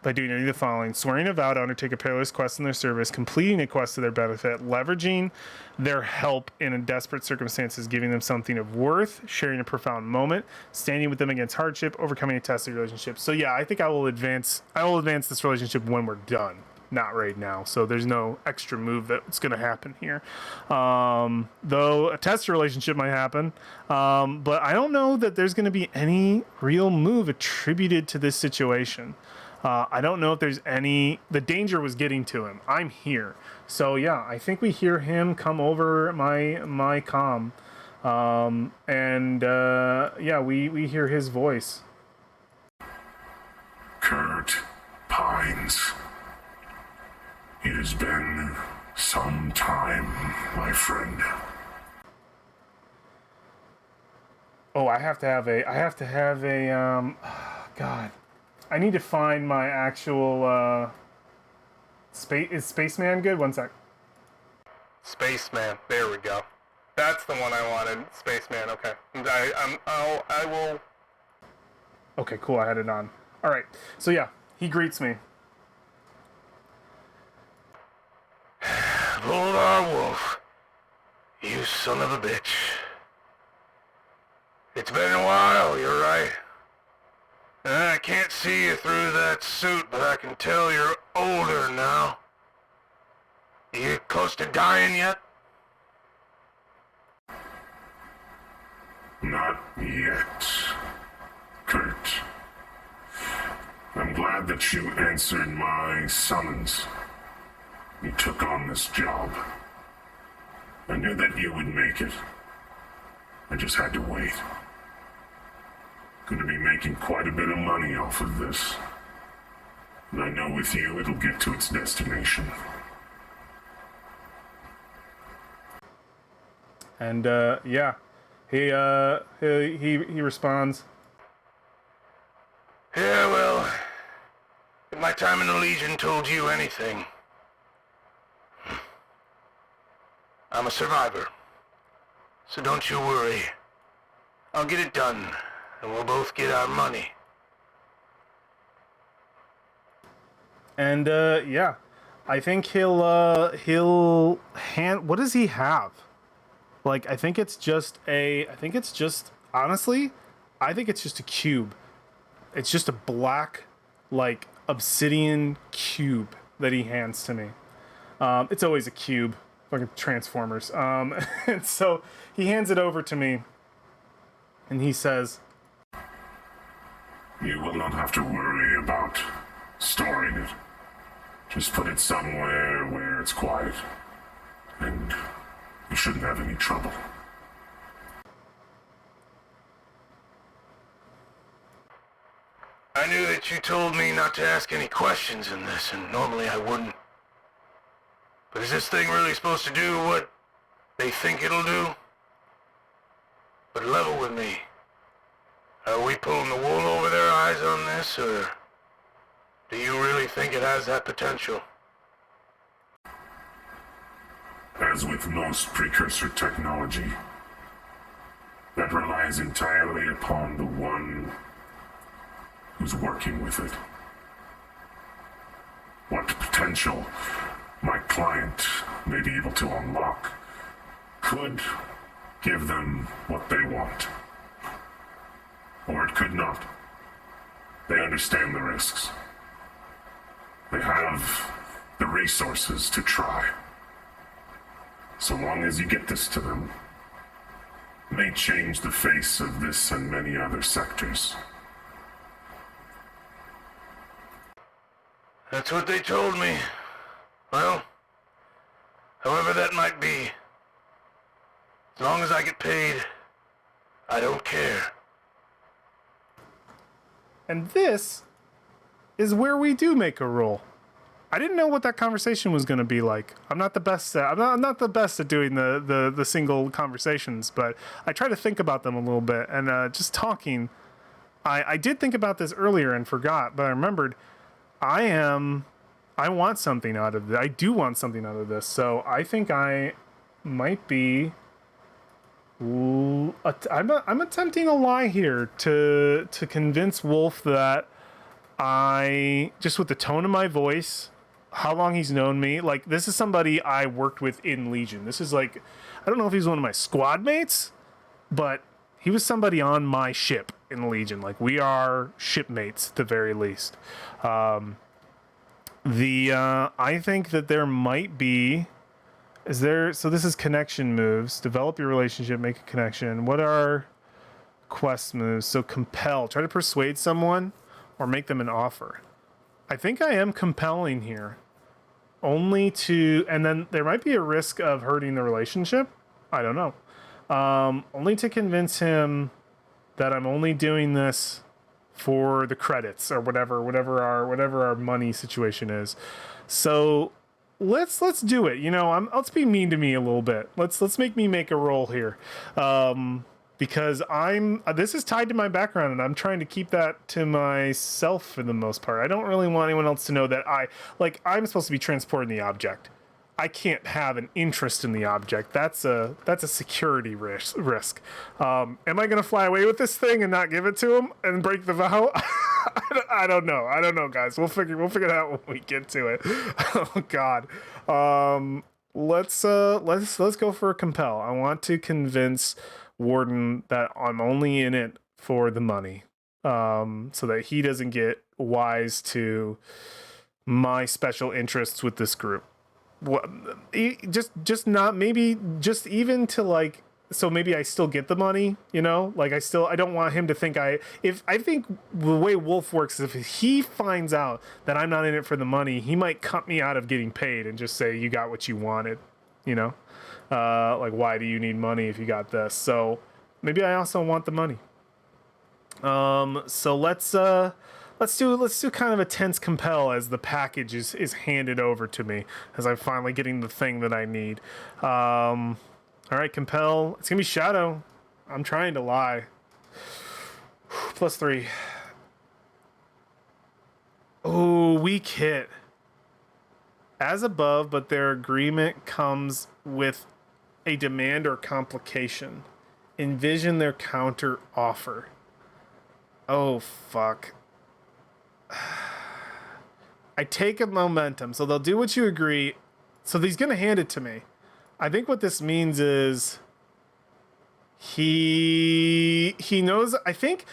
by doing any of the following: swearing a vow to undertake a perilous quest in their service, completing a quest to their benefit, leveraging their help in desperate circumstances, giving them something of worth, sharing a profound moment, standing with them against hardship, overcoming a tested relationship. So yeah, I think I will advance this relationship when we're done, not right now. So there's no extra move that's going to happen here. Though a test relationship might happen, but I don't know that there's going to be any real move attributed to this situation. I don't know if there's any. The danger was getting to him. I'm here. So yeah, I think we hear him come over my comm. Yeah, we hear his voice. Kurt Pines. It has been some time, my friend. Oh, I have to have a God. I need to find my actual is Spaceman good? One sec. Spaceman. There we go. That's the one I wanted. Spaceman. Okay. I will. Okay, cool. I had it on. All right. So yeah, he greets me. Voldar Wolf, you son of a bitch. It's been a while, you're right. I can't see you through that suit, but I can tell you're older now. You close to dying yet? Not yet, Kurt. I'm glad that you answered my summons. You took on this job. I knew that you would make it. I just had to wait. Going to be making quite a bit of money off of this. And I know with you it'll get to its destination. And yeah, he responds. Yeah, well, if my time in the Legion told you anything, I'm a survivor. So don't you worry. I'll get it done, and we'll both get our money. And yeah, I think he'll hand. What does he have? Like, I think it's just honestly, I think it's just a cube. It's just a black, like, obsidian cube that he hands to me. It's always a cube, fucking Transformers. And so he hands it over to me, and he says, You will not have to worry about storing it. Just put it somewhere where it's quiet, and you shouldn't have any trouble. I knew that you told me not to ask any questions in this, and normally I wouldn't. But is this thing really supposed to do what they think it'll do? But level with me. Are we pulling the wool over their eyes on this, or do you really think it has that potential? As with most precursor technology, that relies entirely upon the one who's working with it. What potential my client may be able to unlock could give them what they want. Or it could not. They understand the risks. They have the resources to try. So long as you get this to them, it may change the face of this and many other sectors. That's what they told me. Well, however that might be, as long as I get paid, I don't care. And this is where we do make a roll. I didn't know what that conversation was going to be like. I'm not the best at, I'm not the best at doing the single conversations, but I try to think about them a little bit. And just talking, I did think about this earlier and forgot, but I remembered I want something out of this. I do want something out of this. So I think I might be, I'm attempting a lie here to convince Wolf that just with the tone of my voice, how long he's known me, like this is somebody I worked with in Legion. This is like, I don't know if he's one of my squad mates, but he was somebody on my ship in Legion. Like we are shipmates at the very least. I think that there might be, so this is connection moves, develop your relationship, make a connection. What are quest moves? So compel, try to persuade someone or make them an offer. I think I am compelling here only to, and then there might be a risk of hurting the relationship. I don't know. Only to convince him that I'm only doing this for the credits or whatever our money situation is. So let's do it. You know, let's be mean to me a little bit. Let's make me make a roll here. Because this is tied to my background and I'm trying to keep that to myself for the most part. I don't really want anyone else to know that I'm supposed to be transporting the object. I can't have an interest in the object. That's a security risk. Am I gonna fly away with this thing and not give it to him and break the vow? I don't know, guys. We'll figure it out when we get to it. Oh God. Let's go for a compel. I want to convince Warden that I'm only in it for the money, so that he doesn't get wise to my special interests with this group. Just not, maybe just even to like, so maybe I still get the money, you know, like I don't want him to think I think the way Wolf works is if he finds out that I'm not in it for the money, he might cut me out of getting paid and just say, you got what you wanted, you know, like, why do you need money if you got this? So maybe I also want the money. So let's do kind of a tense compel as the package is handed over to me as I'm finally getting the thing that I need. All right, compel. It's gonna be shadow. I'm trying to lie. +3. Oh, weak hit. As above, but their agreement comes with a demand or complication. Envision their counter offer. Oh, fuck. I take a momentum, so they'll do what you agree. So he's gonna hand it to me. I think what this means is he knows. I think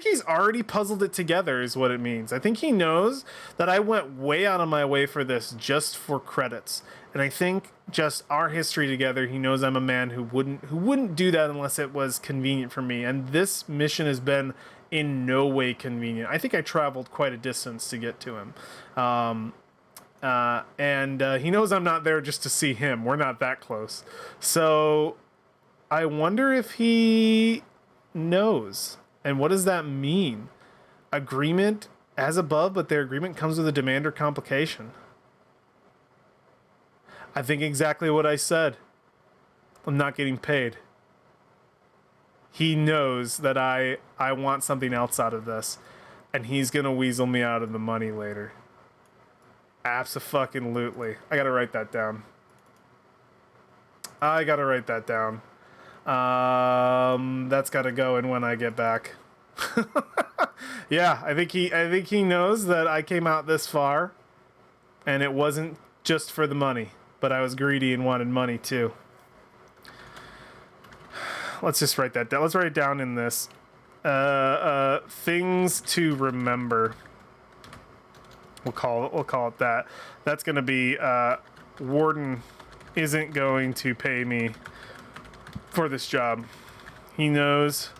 he's already puzzled it together is what it means. I think he knows that I went way out of my way for this just for credits. And I think just our history together, he knows I'm a man who wouldn't do that unless it was convenient for me. And this mission has been in no way convenient. I think I traveled quite a distance to get to him. And he knows I'm not there just to see him. We're not that close. So I wonder if he knows. And what does that mean? Agreement as above, but their agreement comes with a demand or complication. I think exactly what I said. I'm not getting paid. He knows that I want something else out of this. And he's going to weasel me out of the money later. Abso-fucking-lutely. I gotta write that down. That's gotta go in when I get back. Yeah, I think he knows that I came out this far And it wasn't just for the money, but I was greedy and wanted money too. Let's just write that down. Let's write it down in this. Things to remember. We'll call it that. That's gonna be Warden isn't going to pay me for this job. He knows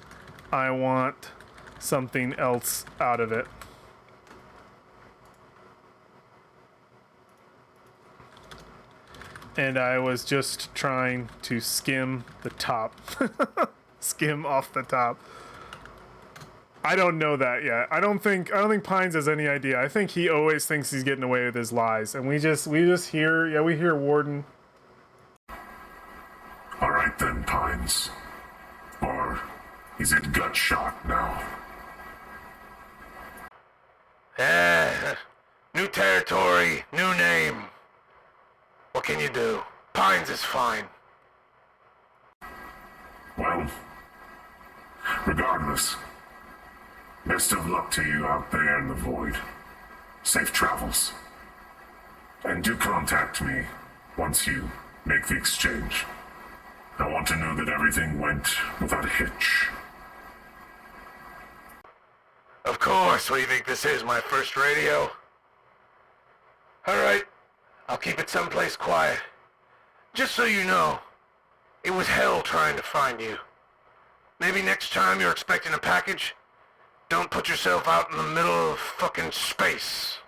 I want something else out of it. And I was just trying to skim the top. Skim off the top. I don't know that yet. I don't think Pines has any idea. I think he always thinks he's getting away with his lies. And we just hear, we hear Warden. All right then, Pines. Or is it gut shot now? New territory, new name. What can you do? Pines is fine. Well, regardless, best of luck to you out there in the void. Safe travels. And do contact me once you make the exchange. I want to know that everything went without a hitch. Of course, what do you think this is, my first radio? Alright, I'll keep it someplace quiet. Just so you know, it was hell trying to find you. Maybe next time you're expecting a package, don't put yourself out in the middle of fucking space.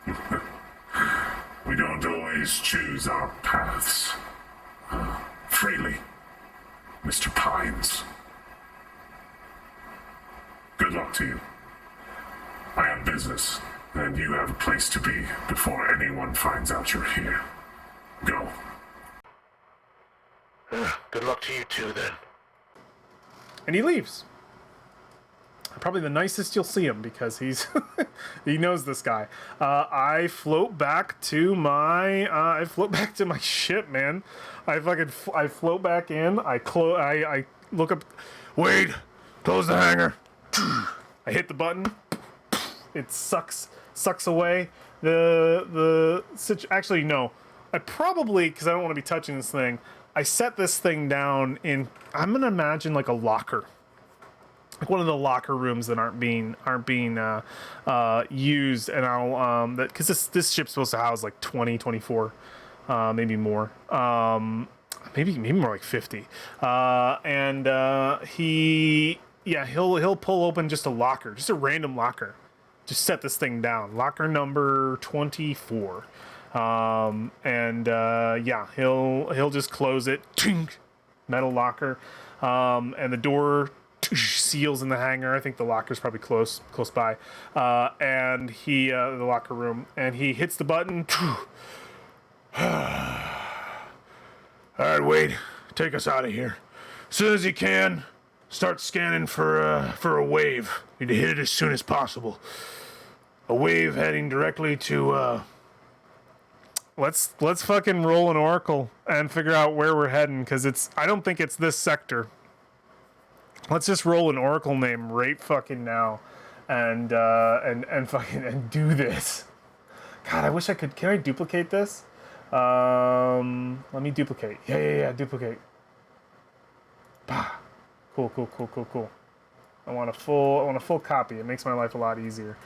We don't always choose our paths freely, Mr. Pines. Good luck to you. I have business, and you have a place to be before anyone finds out you're here. Go. Good luck to you too, then. And he leaves. Probably the nicest you'll see him because he's he knows this guy. I float back to my ship, man. I float back in. I look up. Wait! Close the hangar! I hit the button. It sucks away actually no. I probably, because I don't want to be touching this thing, I set this thing down in, I'm gonna imagine like a locker. Like one of the locker rooms that aren't being used, and I'll that because this ship's supposed to house like 20, 24, maybe more, maybe more like 50, and he'll pull open just a locker, just a random locker, just set this thing down, locker number 24, he'll just close it, tink, metal locker, and the door seals in the hangar. I think the locker's probably close by, and the locker room, and he hits the button. All right, Wade, take us out of here. As soon as you can, start scanning for a wave. Need to hit it as soon as possible. A wave heading directly to. Let's fucking roll an oracle and figure out where we're heading, because I don't think it's this sector. Let's just roll an oracle name right fucking now, and do this. God, I wish I could. Can I duplicate this? Let me duplicate. Yeah, duplicate. Bah. Cool. I want a full copy. It makes my life a lot easier.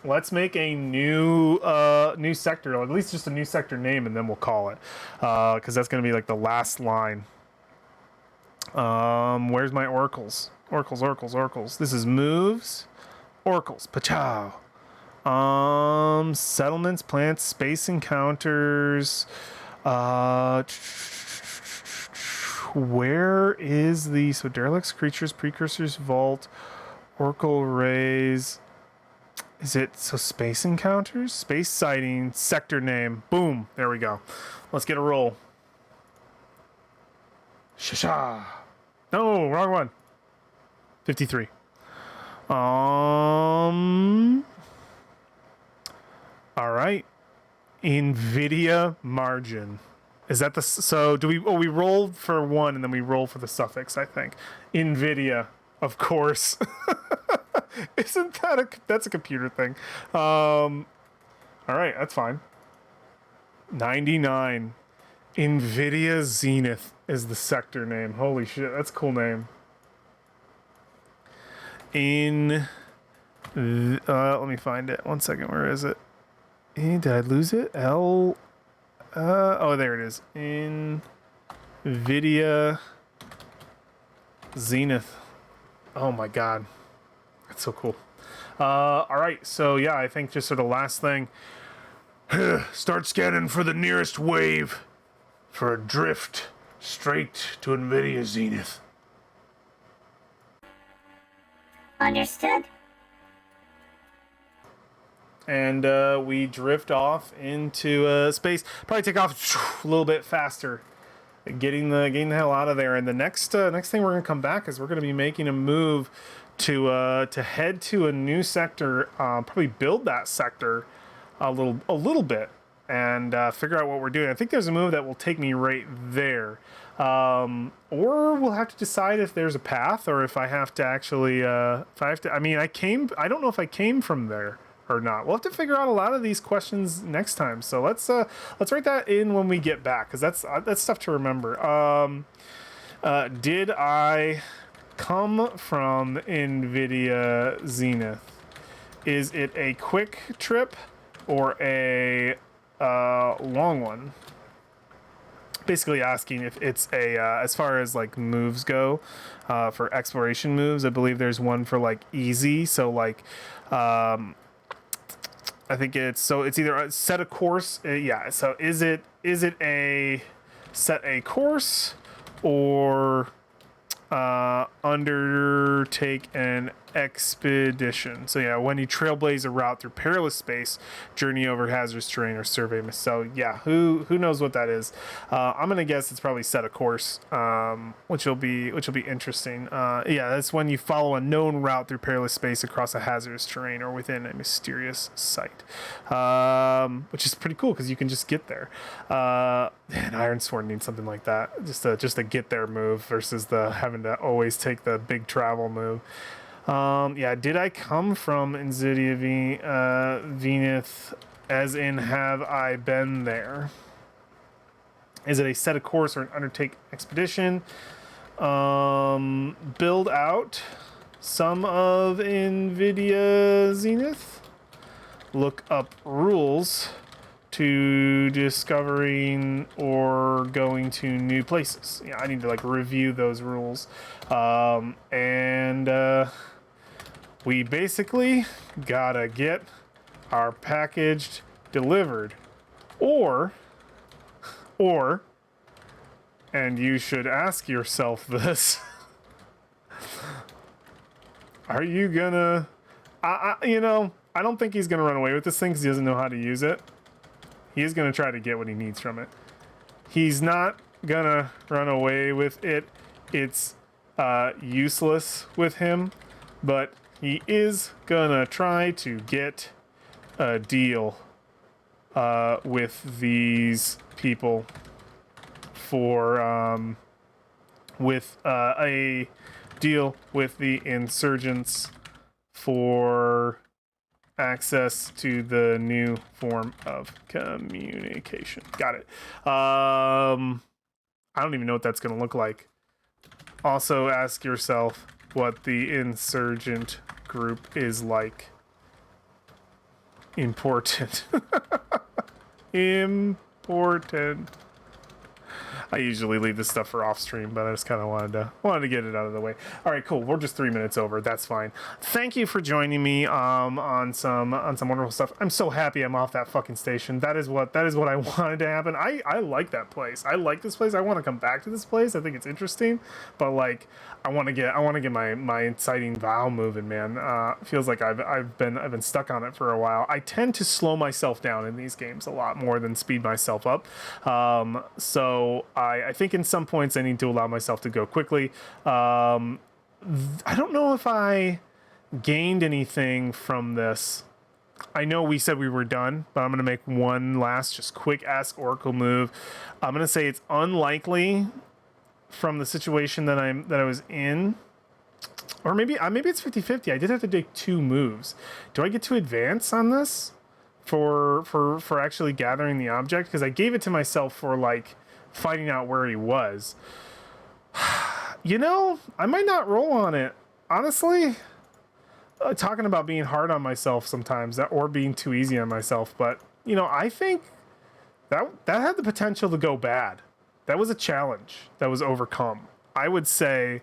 Let's make a new sector, or at least just a new sector name, and then we'll call it, because that's gonna be like the last line. Where's my oracles? Oracles. This is moves. Oracles. Pachow. Settlements, plants, space encounters. Where is derelicts, creatures, precursors, vault, oracle rays. Is it space encounters? Space sighting, sector name. Boom. There we go. Let's get a roll. Shasha. No, wrong one. 53. All right. NVIDIA margin. Is that so do we roll for one and then we roll for the suffix, I think. NVIDIA, of course. Isn't that that's a computer thing? All right, that's fine. 99. NVIDIA Zenith is the sector name. Holy shit, that's a cool name. Let me find it. 1 second, where is it? Did I lose it? Oh, there it is. NVIDIA Zenith. Oh my god. That's so cool. All right, so yeah, I think just sort of last thing. Start scanning for the nearest wave for a drift straight to NVIDIA Zenith. Understood. And we drift off into space. Probably take off a little bit faster, getting the hell out of there. And the next thing we're gonna come back is we're gonna be making a move to head to a new sector. Probably build that sector a little bit and figure out what we're doing. I think there's a move that will take me right there. Or we'll have to decide if there's a path or if I have to actually I don't know if I came from there or not. We'll have to figure out a lot of these questions next time. So let's write that in when we get back, because that's stuff to remember. Did I come from NVIDIA Zenith? Is it a quick trip or a long one? Basically asking if it's a as far as like moves go, for exploration moves, I believe there's one for like easy. So like I think it's either a set a course. Yeah. So is it a set a course or undertake an expedition? So yeah, when you trailblaze a route through perilous space, journey over hazardous terrain, or survey. So yeah, who knows what that is? I'm gonna guess it's probably set a course, which will be interesting. Yeah, that's when you follow a known route through perilous space across a hazardous terrain or within a mysterious site, which is pretty cool because you can just get there. Man, Iron Sword needs something like that, just a get there move versus the having to always take the big travel move. Yeah, did I come from NVIDIA Zenith, as in have I been there? Is it a set a course or an undertake expedition? Build out some of NVIDIA Zenith. Look up rules to discovering or going to new places. Yeah, I need to like review those rules. We basically gotta get our package delivered, or, and you should ask yourself this, are you gonna, I don't think he's gonna run away with this thing because he doesn't know how to use it. He is gonna try to get what he needs from it. He's not gonna run away with it. It's useless with him, but he is gonna try to get a deal with these people for a deal with the insurgents for access to the new form of communication. Got it. I don't even know what that's gonna look like. Also ask yourself what the insurgent group is like. Important. Important. I usually leave this stuff for off stream, but I just kind of wanted to get it out of the way. All right, cool. We're just 3 minutes over. That's fine. Thank you for joining me on some wonderful stuff. I'm so happy I'm off that fucking station. That is what I wanted to happen. I like that place. I like this place. I want to come back to this place. I think it's interesting, but like I want to get my inciting vow moving, man. Feels like I've been stuck on it for a while. I tend to slow myself down in these games a lot more than speed myself up. So I think in some points I need to allow myself to go quickly. I don't know if I gained anything from this. I know we said we were done, but I'm going to make one last just quick Ask Oracle move. I'm going to say it's unlikely from the situation that I was in Or maybe it's 50-50. I did have to take 2 moves. Do I get to advance on this for actually gathering the object? Because I gave it to myself for like finding out where he was. You know, I might not roll on it. Honestly, talking about being hard on myself sometimes, or being too easy on myself, but you know, I think that had the potential to go bad. That was a challenge that was overcome. I would say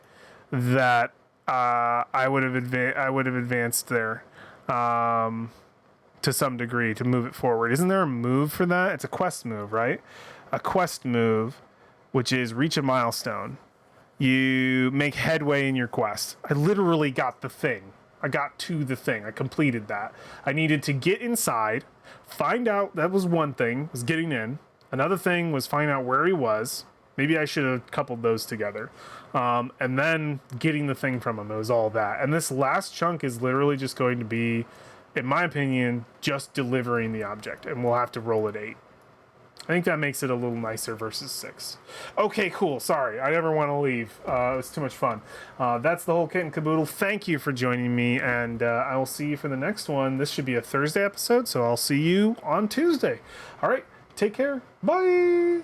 that I would have advanced there to some degree to move it forward. Isn't there a move for that? It's a quest move, right? A quest move, which is reach a milestone. You make headway in your quest. I literally got the thing. I got to the thing. I completed that. I needed to get inside, find out. That was one thing, was getting in. Another thing was find out where he was. Maybe I should have coupled those together. And then getting the thing from him. It was all that. And this last chunk is literally just going to be, in my opinion, just delivering the object. And we'll have to roll at 8. I think that makes it a little nicer versus 6. Okay, cool. Sorry, I never want to leave. It was too much fun. That's the whole kit and caboodle. Thank you for joining me, and I will see you for the next one. This should be a Thursday episode, so I'll see you on Tuesday. All right, take care. Bye.